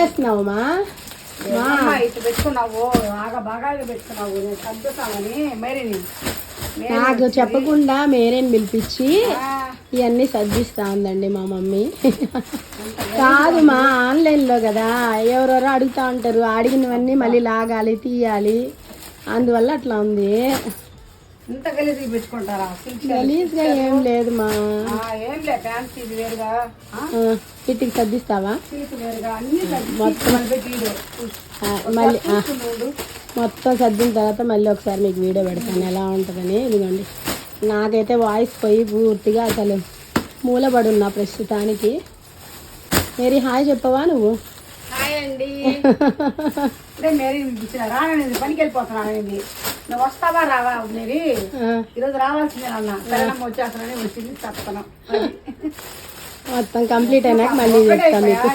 చేస్తున్నావు మా ఇటు పెట్టుకున్నావు బాగా పెట్టుకున్నావు నేను సంతోషమని మరి నాకు చెప్పకుండా మేరేని పిలిపించి ఇవన్నీ సర్దిస్తా ఉందండి మా మమ్మీ. కాదు మా ఆన్లైన్లో కదా ఎవరెవరో అడుగుతా ఉంటారు, అడిగినవన్నీ మళ్ళీ లాగాలి తీయాలి, అందువల్ల అట్లా ఉంది. ఇంత గలీజ్గా పెట్టుకుంటారా? గలీజ్గా ఏం లేదు మా, ఏం లేదు ఫ్యాన్సీ వేరుగా వీటికి సర్దిస్తావా వేరుగా అన్ని మళ్ళీ మొత్తం సర్దిన తర్వాత మళ్ళీ ఒకసారి మీకు వీడియో పెడతాను ఎలా ఉంటుందని. ఇదిగోండి నాకైతే వాయిస్ పోయి పూర్తిగా అసలు మూలపడి ఉన్నా ప్రస్తుతానికి. మేరీ హాయ్ చెప్పవా నువ్వు? హాయ్ అండి. మేరీ రానండి, పనికి వెళ్ళిపోతున్నానండి. నువ్వు వస్తావా రావా మేరీ? ఈరోజు రావాల్సిందే అన్న, సరేనమ్మ వచ్చేస్తానని వచ్చింది చెప్తాను. మొత్తం కంప్లీట్ అయినాక మళ్ళీ చెప్తాను మీకు.